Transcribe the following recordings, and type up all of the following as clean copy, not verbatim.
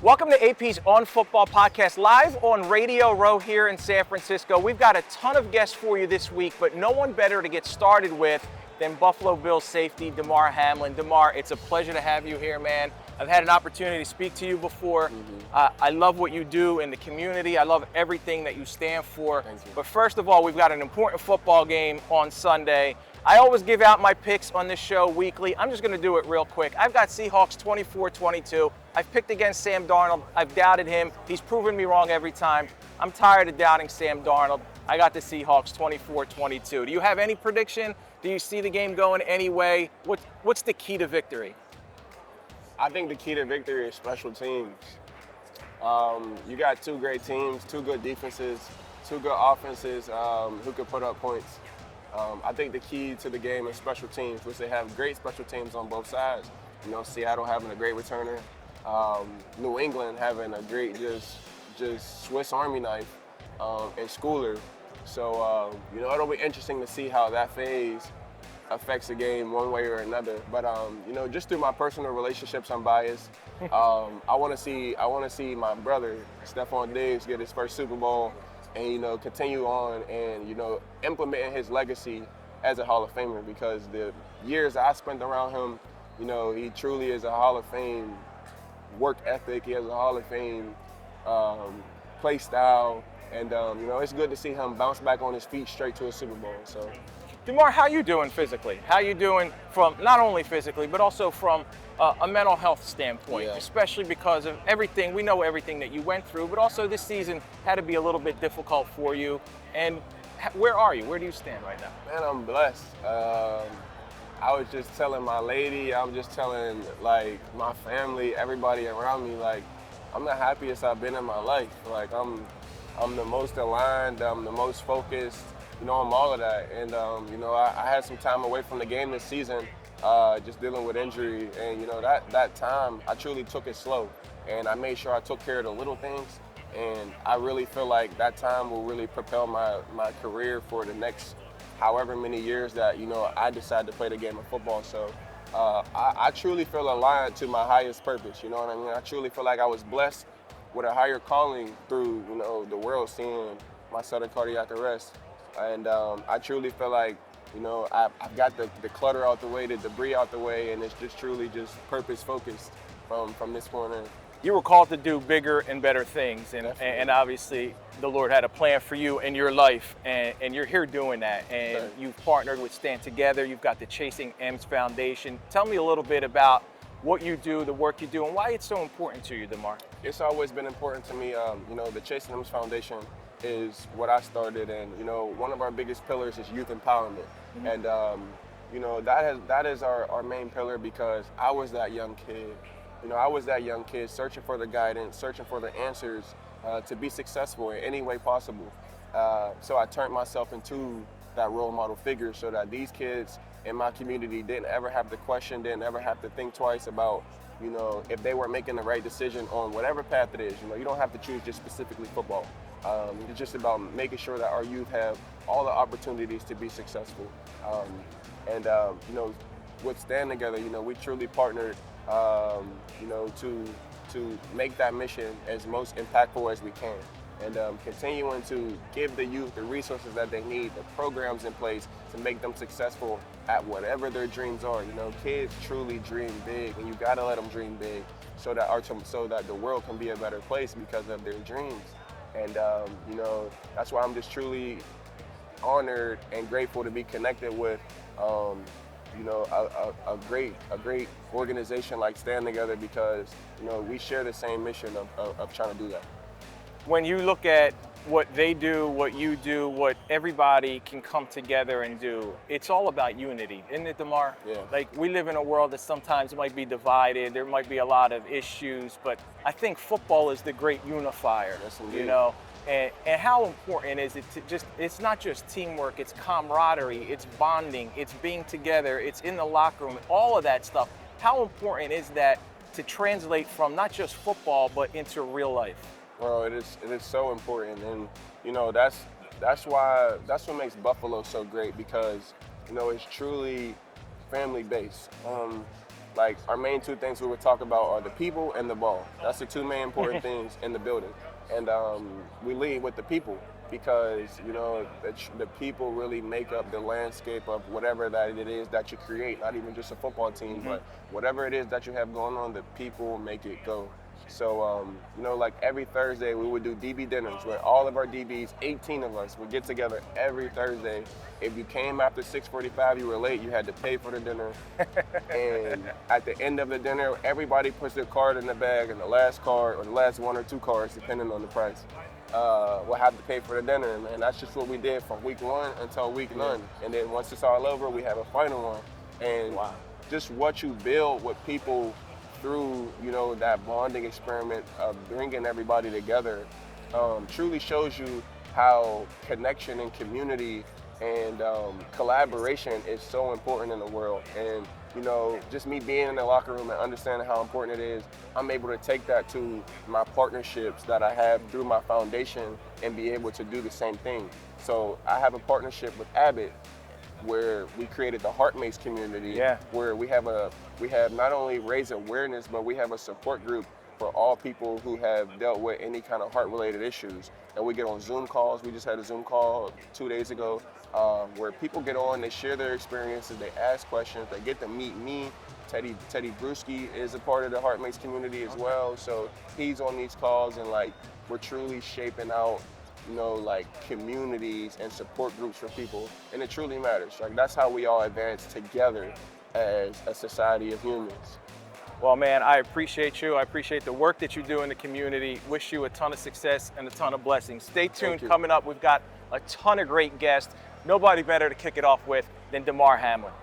Welcome to AP's On Football podcast, live on Radio Row here in San Francisco. We've got a ton of guests for you this week, but no one better to get started with than Buffalo Bills safety Damar Hamlin. Damar, it's a pleasure to have you here, man. I've had an opportunity to speak to you before. I love what you do in the community. I love everything that you stand for. Thank you. But first of all, we've got an important football game on Sunday. I always give out my picks on this show weekly. I'm just going to do it real quick. I've got Seahawks 24-22. I've picked against Sam Darnold. I've doubted him. He's proven me wrong every time. I'm tired of doubting Sam Darnold. I got the Seahawks 24-22. Do you have any prediction? Do you see the game going any way? What's the key to victory? I think the key to victory is special teams. You got two great teams, two good defenses, two good offenses who can put up points. I think the key to the game is special teams, which they have great special teams on both sides. You know, Seattle having a great returner, New England having a great just Swiss Army knife and Schooler. So, you know, it'll be interesting to see how that phase affects the game one way or another. But, you know, just through my personal relationships, I'm biased. I want to see my brother, Stephon Diggs, get his first Super Bowl and, you know, continue on and, you know, implementing his legacy as a Hall of Famer, because the years I spent around him, you know, he truly is a Hall of Fame work ethic. He has a Hall of Fame play style. And, you know, it's good to see him bounce back on his feet straight to a Super Bowl. So, Damar, how you doing physically? How you doing from not only physically, but also from a mental health standpoint, especially because of everything, we know everything that you went through, but also this season had to be a little bit difficult for you. And where are you? Where do you stand right now? Man, I'm blessed. I was just telling my lady, I'm just telling, like, my family, everybody around me, like, I'm the happiest I've been in my life. Like, I'm the most aligned, I'm the most focused, you know, I'm all of that. And, you know, I had some time away from the game this season, just dealing with injury. And, you know, that time, I truly took it slow. And I made sure I took care of the little things. And I really feel like that time will really propel my career for the next however many years that, you know, I decide to play the game of football. So I truly feel aligned to my highest purpose, you know what I mean? I truly feel like I was blessed with a higher calling through, you know, the world seeing my sudden cardiac arrest. And I truly feel like, you know, I've got the clutter out the way, the debris out the way, and it's just truly just purpose-focused from this point in. You were called to do bigger and better things, and obviously the Lord had a plan for you in your life, and you're here doing that. And Right. You've partnered with Stand Together. You've got the Chasing M's Foundation. Tell me a little bit about what you do, the work you do, and why it's so important to you, Damar. It's always been important to me. You know, the Chasing M's Foundation is what I started, and, you know, one of our biggest pillars is youth empowerment. And, you know, that is our main pillar, because I was that young kid. You know, I was that young kid searching for the guidance, searching for the answers to be successful in any way possible. So I turned myself into that role model figure so that these kids in my community didn't ever have to question, didn't ever have to think twice about, you know, if they were making the right decision on whatever path it is. You know, you don't have to choose just specifically football. It's just about making sure that our youth have all the opportunities to be successful. You know, with Stand Together, you know, we truly partnered, you know, to make that mission as most impactful as we can. And continuing to give the youth the resources that they need, the programs in place to make them successful at whatever their dreams are. You know, kids truly dream big, and you gotta let them dream big so that the world can be a better place because of their dreams. And you know, that's why I'm just truly honored and grateful to be connected with, you know, a great organization like Stand Together, because, you know, we share the same mission of trying to do that. When you look at what they do, what you do, what everybody can come together and do, it's all about unity, isn't it, Damar? Yeah. Like, we live in a world that sometimes might be divided, there might be a lot of issues, but I think football is the great unifier. Yes, indeed. You know, and how important is it to it's not just teamwork, it's camaraderie, it's bonding, it's being together, it's in the locker room, all of that stuff. How important is that to translate from not just football, but into real life? Well, it is so important, and, you know, that's what makes Buffalo so great, because, you know, it's truly family based. like our main two things we would talk about are the people and the ball. That's the two main important things in the building. And we lead with the people because, you know, the people really make up the landscape of whatever that it is that you create, not even just a football team, but whatever it is that you have going on, the people make it go. So, you know, like every Thursday we would do DB dinners where all of our DBs, 18 of us, would get together every Thursday. If you came after 6:45, you were late, you had to pay for the dinner. And at the end of the dinner, everybody puts their card in the bag, and the last card, or the last one or two cards, depending on the price, will have to pay for the dinner. And that's just what we did from week 1 until week 9. And then once it's all over, we have a final one. And just what you build with people through, you know, that bonding experiment of bringing everybody together truly shows you how connection and community and collaboration is so important in the world. And, you know, just me being in the locker room and understanding how important it is, I'm able to take that to my partnerships that I have through my foundation and be able to do the same thing. So I have a partnership with Abbott where we created the Heart Mace community, where we have not only raised awareness, but we have a support group for all people who have dealt with any kind of heart-related issues. And we get on Zoom calls. We just had a Zoom call 2 days ago where people get on, they share their experiences, they ask questions, they get to meet me. Teddy Bruschi is a part of the Heart Mace community as well. So he's on these calls, and like we're truly shaping out, you know, like communities and support groups for people, and it truly matters. Like that's how we all advance together as a society of humans. Well, man, I appreciate you. I appreciate the work that you do in the community. Wish you a ton of success and a ton of blessings. Stay tuned. Coming up, we've got a ton of great guests. Nobody better to kick it off with than Damar Hamlin.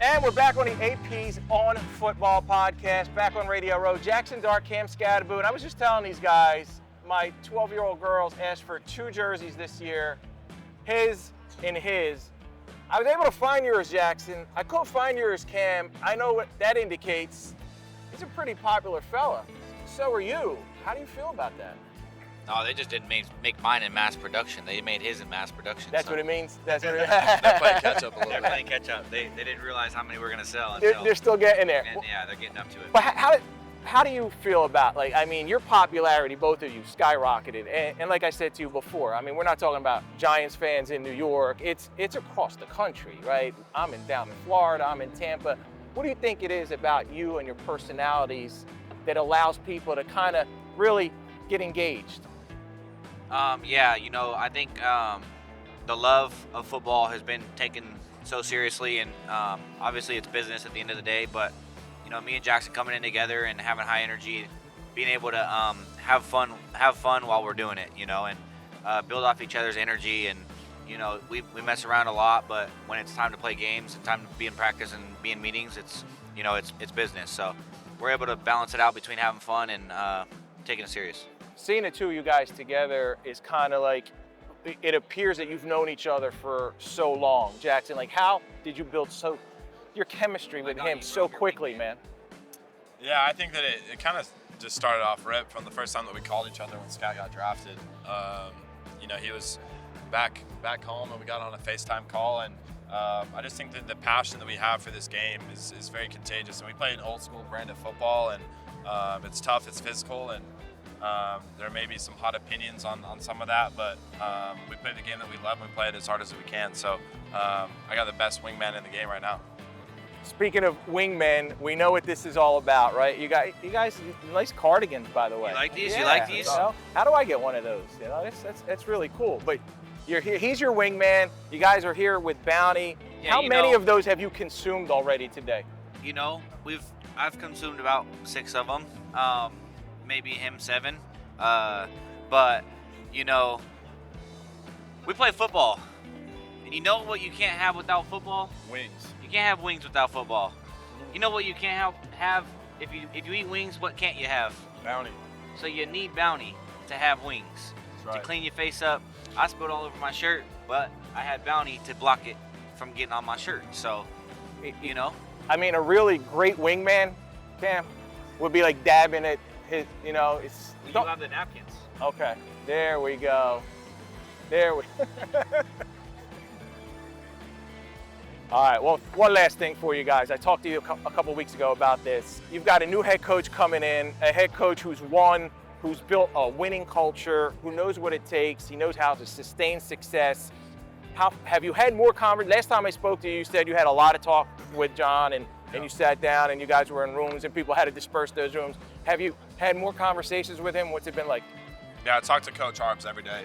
And we're back on the AP's On Football podcast, back on Radio Row. Jaxson Dart, Skattebo, and I was just telling these guys, my 12-year-old girls asked for 2 jerseys this year, his and his. I was able to find yours, Jaxson. I couldn't find yours, Cam. I know what that indicates. He's a pretty popular fella. So are you. How do you feel about that? No, they just didn't make mine in mass production. They made his in mass production. That's what it means? That's what it means? They're playing catch up a little bit. They're playing catch up. They didn't realize how many we're going to sell. They're still getting there. And yeah, they're getting up to it. But how do you feel about, like, I mean, your popularity, both of you, skyrocketed. And like I said to you before, I mean, we're not talking about Giants fans in New York. It's across the country, right? I'm down in Florida. I'm in Tampa. What do you think it is about you and your personalities that allows people to kind of really get engaged? Yeah, you know, I think the love of football has been taken so seriously, and obviously it's business at the end of the day, but you know, me and Jaxson coming in together and having high energy, being able to have fun while we're doing it, you know, and build off each other's energy. And you know, we mess around a lot, but when it's time to play games and time to be in practice and be in meetings, it's, you know, it's business. So we're able to balance it out between having fun and taking it serious. Seeing the two of you guys together is kind of like, it appears that you've known each other for so long. Jaxson, like, how did you build your chemistry with him so quickly, man? Yeah, I think that it kind of just started off rip from the first time that we called each other when Scott got drafted. You know, he was back home and we got on a FaceTime call, and I just think that the passion that we have for this game is very contagious. And we play an old school brand of football, and it's tough, it's physical, and there may be some hot opinions on some of that, but we play the game that we love and we play it as hard as we can. So I got the best wingman in the game right now. Speaking of wingmen, we know what this is all about, right? You guys, nice cardigans, by the way. You like these? Yeah. You like these? So, how do I get one of those? You know, that's really cool. But you're here. He's your wingman. You guys are here with Bounty. Yeah, how many of those have you consumed already today? You know, I've consumed about 6 of them. Maybe him 7. But you know, we play football, and you know what you can't have without football? Wings. You can't have wings without football. You know what you can't have if you eat wings? What can't you have? Bounty. So you need Bounty to have wings. That's right. To clean your face up. I spilled all over my shirt, but I had Bounty to block it from getting on my shirt. So, you know. I mean, a really great wingman, Cam, would be like dabbing it. You know, it's. You have the napkins. Okay, there we go. There we. All right, well, one last thing for you guys. I talked to you a couple weeks ago about this. You've got a new head coach coming in, a head coach who's won, who's built a winning culture, who knows what it takes. He knows how to sustain success. Have you had more conversations? Last time I spoke to you, you said you had a lot of talk with John and you sat down and you guys were in rooms and people had to disperse those rooms. Have you had more conversations with him? What's it been like? Yeah, I talk to Coach Harps every day.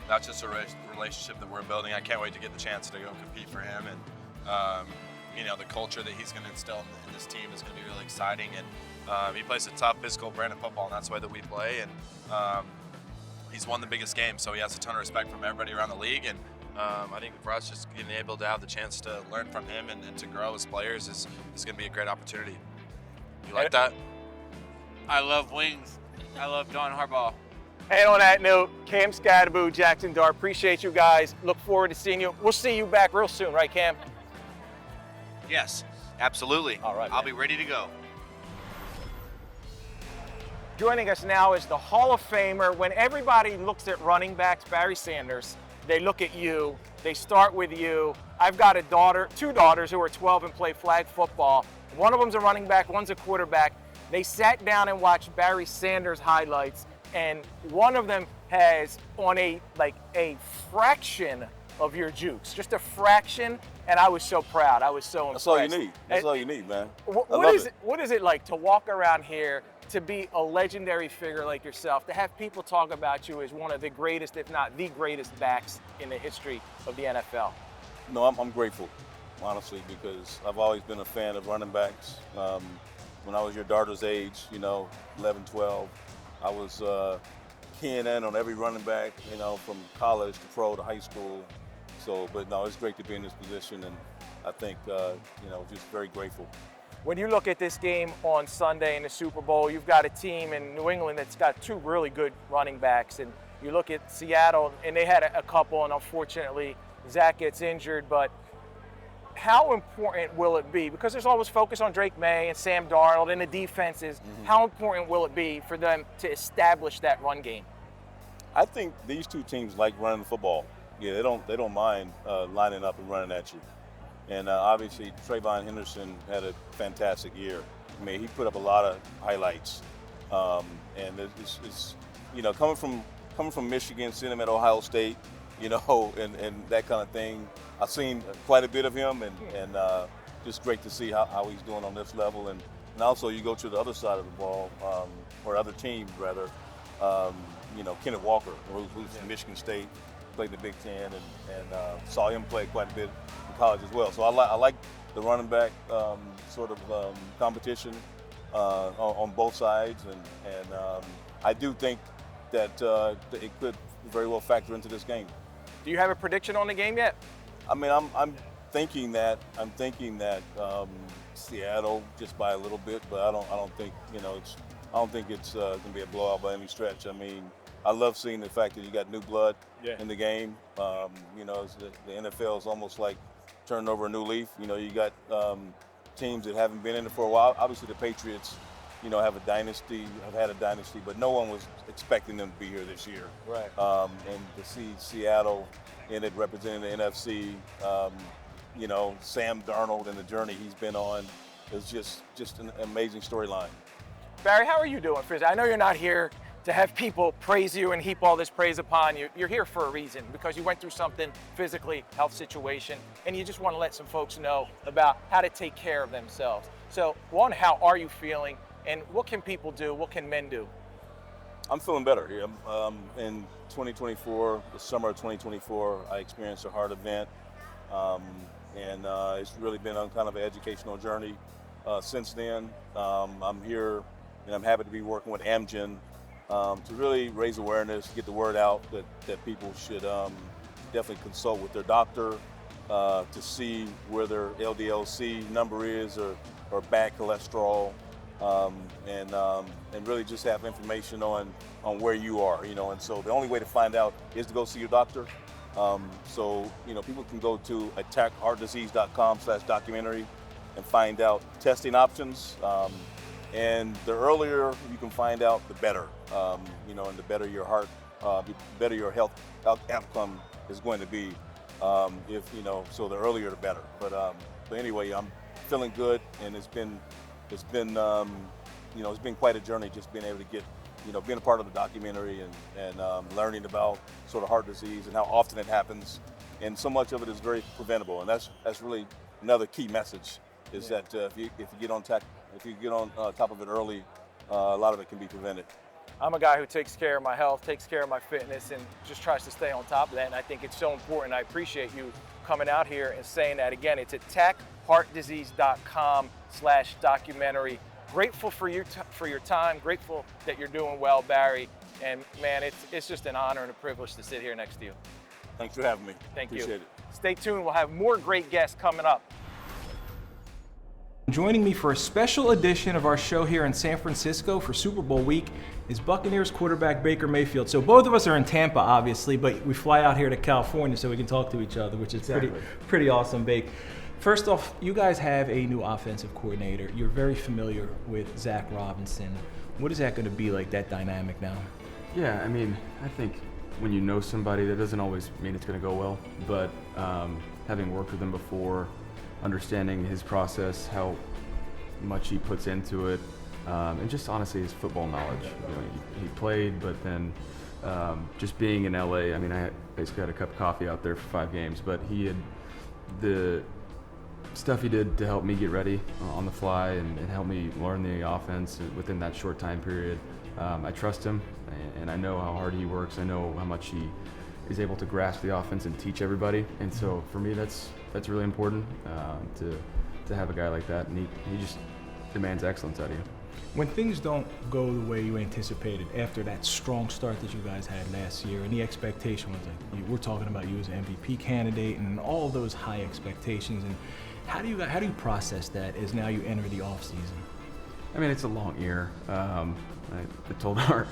That's just a relationship that we're building. I can't wait to get the chance to go compete for him. And, the culture that he's going to instill in this team is going to be really exciting. And he plays a tough, physical brand of football, and that's the way that we play. And he's won the biggest game, so he has a ton of respect from everybody around the league. And I think for us, just being able to have the chance to learn from him and to grow as players is going to be a great opportunity. You like that? I love wings. I love John Harbaugh. And on that note, Cam Skattebo, Jaxson Dart, appreciate you guys. Look forward to seeing you. We'll see you back real soon, right, Cam? Yes, absolutely. All right, I'll man. be ready to go. Joining us now is the Hall of Famer. When everybody looks at running backs, Barry Sanders, they look at you. They start with you. I've got two daughters who are 12 and play flag football. One of them's a running back, one's a quarterback. They sat down and watched Barry Sanders highlights, and one of them has on a fraction of your jukes, just a fraction, and I was so proud. I was so impressed. That's all you need. That's all you need, man. What is it like to walk around here, to be a legendary figure like yourself, to have people talk about you as one of the greatest, if not the greatest backs in the history of the NFL? No, I'm grateful, honestly, because I've always been a fan of running backs. When I was your daughter's age, 11, 12, I was keying in on every running back, from college to pro to high school. So, but no, it's great to be in this position, and I think, just very grateful. When you look at this game on Sunday in the Super Bowl, you've got a team in New England that's got two really good running backs, and you look at Seattle, and they had a couple, and unfortunately, Zach gets injured, but how important will it be? Because there's always focus on Drake May and Sam Darnold and the defenses. Mm-hmm. How important will it be for them to establish that run game? I think these two teams like running the football. Yeah, they don't mind lining up and running at you. And obviously, Trayvon Henderson had a fantastic year. I mean, he put up a lot of highlights. And it's coming from Michigan, seeing him at Ohio State, and that kind of thing. I've seen quite a bit of him, and just great to see how he's doing on this level. And also, you go to the other side of the ball, or other teams rather. Kenneth Walker, who's from Michigan State, played in the Big Ten, and saw him play quite a bit in college as well. So I like the running back competition on both sides, and I do think that it could very well factor into this game. Do you have a prediction on the game yet? I mean, I'm thinking that Seattle just by a little bit, but I don't think it's going to be a blowout by any stretch. I mean, I love seeing the fact that you got new blood in the game. The NFL is almost like turning over a new leaf. You got teams that haven't been in it for a while. Obviously, the Patriots, have had a dynasty, but no one was expecting them to be here this year. Right. And to see Seattle in it representing the NFC, Sam Darnold and the journey he's been on is just an amazing storyline. Barry, how are you doing physically? I know you're not here to have people praise you and heap all this praise upon you. You're here for a reason, because you went through something physically, health situation, and you just want to let some folks know about how to take care of themselves. So, one, how are you feeling, and what can people do? What can men do? I'm feeling better here. In 2024, the summer of 2024, I experienced a heart event, and it's really been on kind of an educational journey since then. I'm here, and I'm happy to be working with Amgen to really raise awareness, get the word out that people should definitely consult with their doctor to see where their LDL-C number is or bad cholesterol, and really just have information on where you are, and so the only way to find out is to go see your doctor. So people can go to attackheartdisease.com/documentary and find out testing options. And the earlier you can find out, the better. And the better your heart, the better your health outcome is going to be. So the earlier the better. But anyway, I'm feeling good, and it's been it's been quite a journey just being able to get, being a part of the documentary and learning about sort of heart disease and how often it happens, and so much of it is very preventable, and that's really another key message is that if you get on top of it early, a lot of it can be prevented. I'm a guy who takes care of my health, takes care of my fitness, and just tries to stay on top of that. And I think it's so important. I appreciate you coming out here and saying that. Again, it's attackheartdisease.com/documentary. Grateful for your time. Grateful that you're doing well, Barry. And man, it's just an honor and a privilege to sit here next to you. Thanks for having me. Thank you. Appreciate it. Stay tuned. We'll have more great guests coming up. Joining me for a special edition of our show here in San Francisco for Super Bowl week is Buccaneers quarterback Baker Mayfield. So both of us are in Tampa, obviously, but we fly out here to California so we can talk to each other, which is pretty awesome, Bake. First off, you guys have a new offensive coordinator. You're very familiar with Zach Robinson. What is that going to be like, that dynamic now? Yeah, I mean, I think when you know somebody, that doesn't always mean it's going to go well, but having worked with him before, understanding his process, how much he puts into it, and just honestly his football knowledge. He played, but then just being in LA, I mean, I basically had a cup of coffee out there for 5 games, but he had the stuff he did to help me get ready on the fly and help me learn the offense within that short time period. I trust him, and I know how hard he works. I know how much he is able to grasp the offense and teach everybody. And so for me, that's really important to have a guy like that, and he just demands excellence out of you. When things don't go the way you anticipated after that strong start that you guys had last year, and the expectation was like, we're talking about you as an MVP candidate and all of those high expectations, and how do you process that as now you enter the off season? I mean, it's a long year. I told our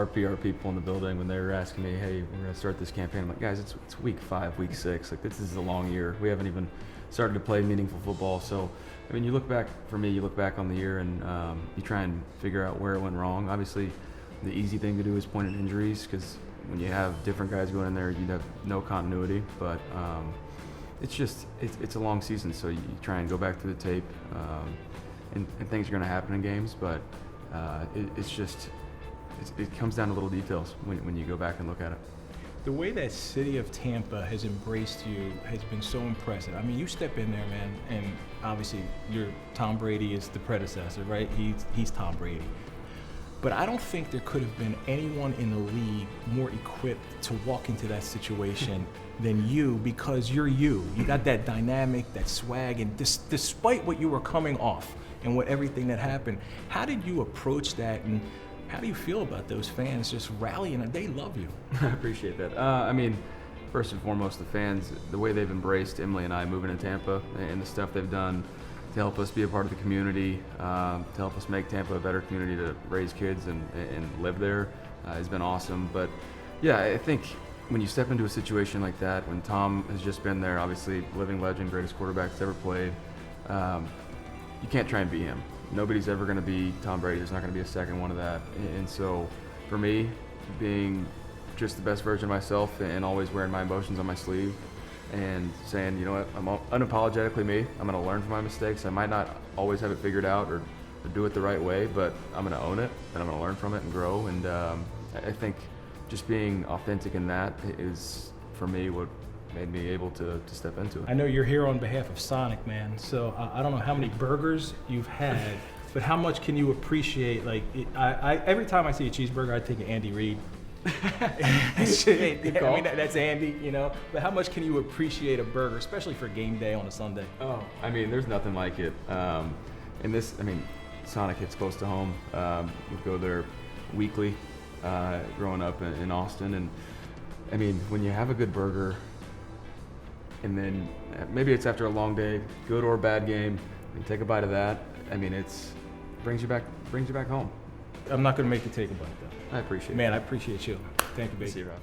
PR people in the building when they were asking me, hey, we're going to start this campaign. I'm like, guys, it's week 5, week 6. Like, this is a long year. We haven't even started to play meaningful football. So, I mean, you look back on the year and you try and figure out where it went wrong. Obviously, the easy thing to do is point at injuries, because when you have different guys going in there, you'd have no continuity. But it's a long season, so you try and go back through the tape, and things are going to happen in games. But it comes down to little details when you go back and look at it. The way that city of Tampa has embraced you has been so impressive. I mean, you step in there, man, and obviously Tom Brady is the predecessor, right? He's Tom Brady. But I don't think there could have been anyone in the league more equipped to walk into that situation than you, because you're you. You got that dynamic, that swag, and despite what you were coming off and everything that happened, how did you approach that, and how do you feel about those fans just rallying and they love you? I appreciate that. I mean, first and foremost, the fans, the way they've embraced Emily and I moving to Tampa and the stuff they've done to help us be a part of the community, to help us make Tampa a better community to raise kids and live there, has been awesome. But yeah, I think when you step into a situation like that, when Tom has just been there, obviously living legend, greatest quarterback that's ever played, you can't try and beat him. Nobody's ever going to be Tom Brady. There's not going to be a second one of that. And so for me, being just the best version of myself and always wearing my emotions on my sleeve and saying, you know what, I'm unapologetically me. I'm going to learn from my mistakes. I might not always have it figured out or do it the right way, but I'm going to own it and I'm going to learn from it and grow. And I think just being authentic in that is, for me, what made me able to step into it. I know you're here on behalf of Sonic, man, so I don't know how many burgers you've had, but how much can you appreciate, like, every time I see a cheeseburger, I think of Andy Reid. I mean, that's Andy, you know, but how much can you appreciate a burger, especially for game day on a Sunday? Oh, I mean, there's nothing like it. And this, I mean, Sonic hits close to home. We'd go there weekly growing up in Austin, and I mean, when you have a good burger, and then maybe it's after a long day, good or bad game, and take a bite of that. I mean, it's brings you back home. I'm not going to make you take a bite, though. I appreciate it. Man, I appreciate you. Thank you, baby. See you, Rob.